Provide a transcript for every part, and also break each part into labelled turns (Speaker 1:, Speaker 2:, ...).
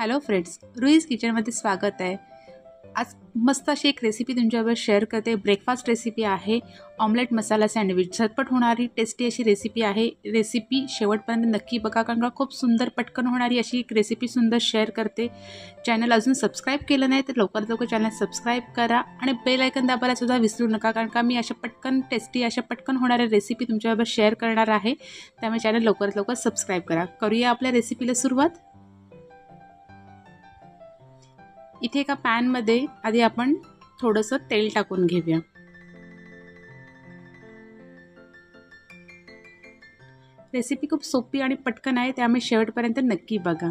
Speaker 1: Hello friends, रुईज किचनमध्ये स्वागत आहे। आज मस्त अशी एक रेसिपी तुमच्याबरोबर शेअर करते। ब्रेकफास्ट रेसिपी आहे ऑमलेट मसाला सँडविच। झटपट होणारी टेस्टी अशी रेसिपी आहे। रेसिपी शेवटपर्यंत नक्की बघा, कारण का खूप सुंदर पटकन होणारी अशी एक रेसिपी सुंदर शेअर करते। चॅनल अजून सबस्क्राईब केलं नाही तर लवकरात लवकर चॅनल सबस्क्राईब करा आणि बेल आयकॉन दाबायला सुद्धा विसरू नका, कारण का मी अशा पटकन टेस्टी अशा पटकन होणाऱ्या रेसिपी तुमच्याबरोबर शेअर करणार आहे। त्यामुळे चॅनल लवकरात लवकर सबस्क्राईब करा। करूया आपल्या रेसिपीला सुरुवात। इथे एका पॅन मध्ये आधी आपण थोडंसं तेल टाकून घेऊया। रेसिपी खूप सोपी आणि पटकन आहे, त्यामुळे शेवटपर्यंत नक्की बघा।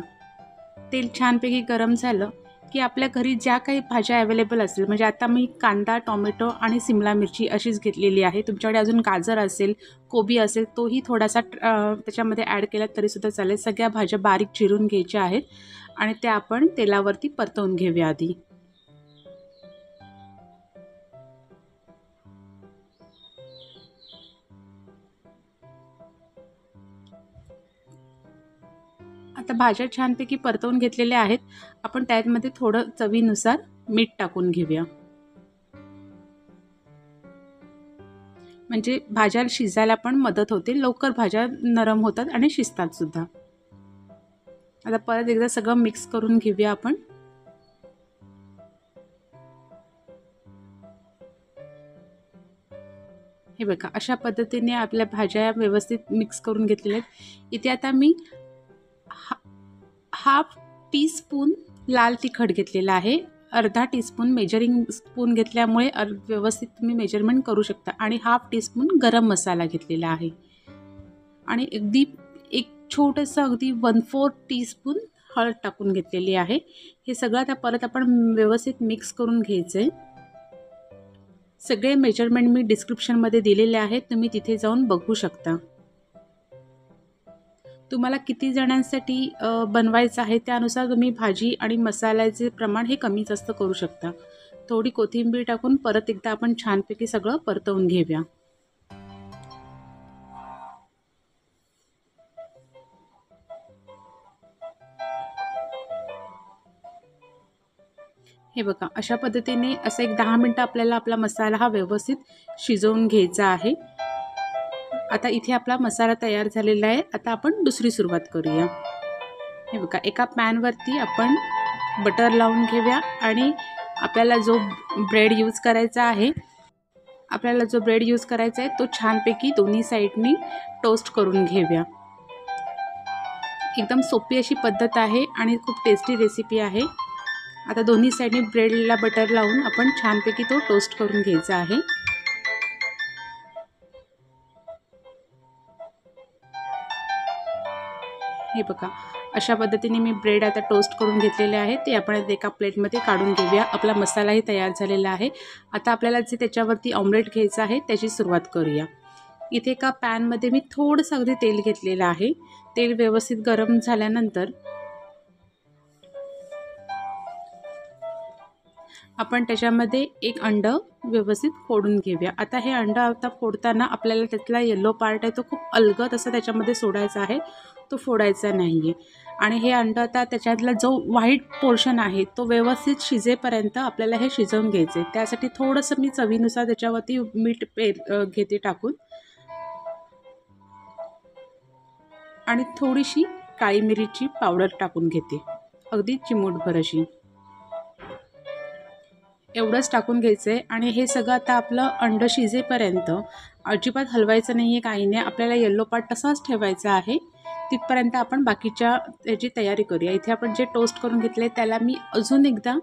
Speaker 1: तेल छानपैकी गरम झालं की आपल्या घरी ज्या काही भाज्या अवेलेबल असतील, म्हणजे आता मी कांदा, टोमॅटो आणि सिमला मिरची अशीच घेतलेली आहे। तुमच्याकडे अजून गाजर असेल, कोबी असेल तोही थोडासा त्याच्यामध्ये ॲड केला तरी सुद्धा चालेल। सगळ्या भाज्या बारीक चिरून घ्यायच्या आहेत आणि त्या आपण तेलावरती परतवून घेऊया आधी। आता भाज्या छानपैकी परतवून घेतलेल्या आहेत। आपण त्यामध्ये थोडं चवीनुसार मीठ टाकून घेऊया, म्हणजे भाज्या शिजायला पण मदत होते, लवकर भाज्या नरम होतात आणि शिजतात सुद्धा। आता परत एकदा सगळं मिक्स करून घेऊया आपण। हे बघा, अशा पद्धतीने आपल्या भाज्या व्यवस्थित मिक्स करून घेतलेल्या आहेत। इथे आता मी हाफ टीस्पून लाल तिखट घेतलेला आहे। अर्धा टीस्पून मेजरिंग स्पून घेतल्यामुळे व्यवस्थित तुम्ही मेजरमेंट करू शकता। आणि हाफ टीस्पून गरम मसाला घेतलेला आहे आणि अगदी एक छोटंसं अगदी 1/4 टीस्पून हळद टाकून घेतलेली आहे। हे सगळं आता परत आपण व्यवस्थित मिक्स करून घ्यायचंय। सगळे मेजरमेंट मी डिस्क्रिप्शनमध्ये दिलेले आहेत, तुम्ही तिथे जाऊन बघू शकता। तुम्हाला किती जणांसाठी बनवायचं आहे त्यानुसार तुम्ही भाजी आणि मसाल्याचे प्रमाण हे कमी जास्त करू शकता। थोडी कोथिंबीर टाकून परत एकदा आपण छानपैकी सगळं परतवून घेऊया। हे बघा, अशा पद्धतीने असं एक 10 मिनिटं आपल्याला आपला मसाला हा व्यवस्थित शिजवून घ्यायचा आहे। आता इथे आपला मसाला तयार झालेला आहे। आता आपण दुसरी सुरुवात करूया। हे बघा, एका पॅनवरती आपण बटर लावून घेऊया आणि आपल्याला जो ब्रेड यूज करायचा आहे तो छानपैकी दोन्ही साईडनी टोस्ट करून घेऊया। एकदम सोपी अशी पद्धत आहे आणि खूप टेस्टी रेसिपी आहे। आता दोन्ही साईडनी ब्रेडला बटर लावून आपण छानपैकी तो टोस्ट करून घ्यायचा आहे। हे बघा, अशा पद्धतीने मी ब्रेड आता टोस्ट करून घेतलेले आहे, ते आपण एका प्लेटमध्ये काढून घेऊया। आपला मसालाही तयार झालेला आहे। आता आपल्याला जे त्याच्यावरती ऑमलेट घ्यायचं आहे त्याची सुरुवात करूया। इथे एका पॅनमध्ये मी थोडंसं अगदी तेल घेतलेलं आहे। तेल व्यवस्थित गरम झाल्यानंतर आपण त्याच्यामध्ये एक अंड व्यवस्थित फोडून घेऊया। आता हे अंड फोडताना आपल्याला त्यातला येलो पार्ट आहे तो खूप अलगद असं त्याच्यामध्ये सोडायचा आहे, तो फोडायचा नाहीये। आणि हे अंड आता त्याच्यातला जो व्हाईट पोर्शन आहे तो व्यवस्थित शिजेपर्यंत आपल्याला हे शिजवून घ्यायचे। त्यासाठी थोडंसं मी चवीनुसार त्याच्यावरती मीठ घेते टाकून आणि थोडीशी काळी मिरीची पावडर टाकून घेते, अगदी चिमूटभर अशी। एवढंच टाकून घ्यायचं आहे आणि हे सगळं आता आपलं अंड शिजेपर्यंत अजिबात हलवायचं नाही आहे, काही नाही। आपल्याला येलो पार्ट तसाच ठेवायचा आहे, तिथपर्यंत आपण बाकीच्या त्याची तयारी करूया। इथे आपण जे टोस्ट करून घेतले त्याला मी अजून एकदा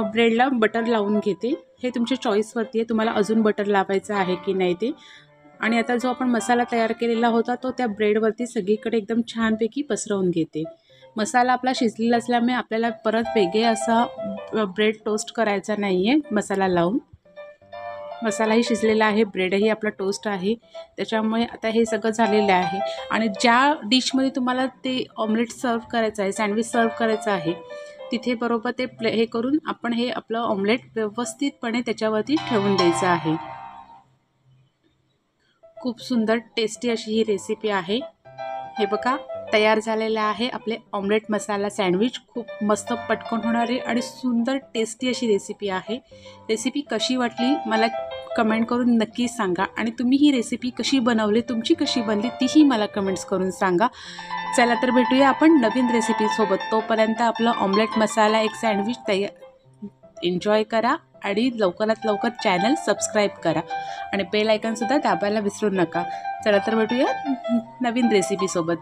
Speaker 1: ब्रेडला बटर लावून घेते। हे तुमच्या चॉईसवरती आहे, तुम्हाला अजून बटर लावायचं आहे की नाही ते। आणि आता जो आपण मसाला तयार केलेला होता तो त्या ब्रेडवरती सगळीकडे एकदम छानपैकी पसरवून घेते। मसाला आपला शिजलेला असल्यामुळे आपल्याला परत वेगळे असा ब्रेड टोस्ट करायचा नाही आहे मसाला लावून। मसालाही शिजलेला आहे, ब्रेडही आपला टोस्ट आहे, त्याच्यामुळे आता हे सगळं झालेलं आहे। आणि ज्या डिशमध्ये तुम्हाला ते ऑमलेट सर्व करायचं आहे, सँडविच सर्व करायचं आहे, तिथे बरोबर ते हे करून आपण हे आपलं ऑमलेट व्यवस्थितपणे त्याच्यावरती ठेवून द्यायचं आहे। खूप सुंदर टेस्टी अशी ही रेसिपी आहे। हे बघा, तयार झालेलं आहे आपले ऑमलेट मसाला सँडविच. खूप मस्त पटकन होणारी आणि सुंदर टेस्टी अशी रेसिपी आहे. रेसिपी कशी वाटली मला कमेंट करून नक्की सांगा आणि तुम्ही ही रेसिपी कशी बनवली, तुमची कशी बनली तीही मला कमेंट्स करून सांगा. चला तर भेटूया आपण नवीन रेसिपीसोबत. तोपर्यंत आपलं ऑमलेट मसाला एक सँडविच तयार. एन्जॉय करा आणि लवकरात लवकर चॅनल सबस्क्राईब करा आणि बेल आयकॉनसुद्धा दाबायला विसरू नका. चला तर भेटूया नवीन रेसिपीसोबत.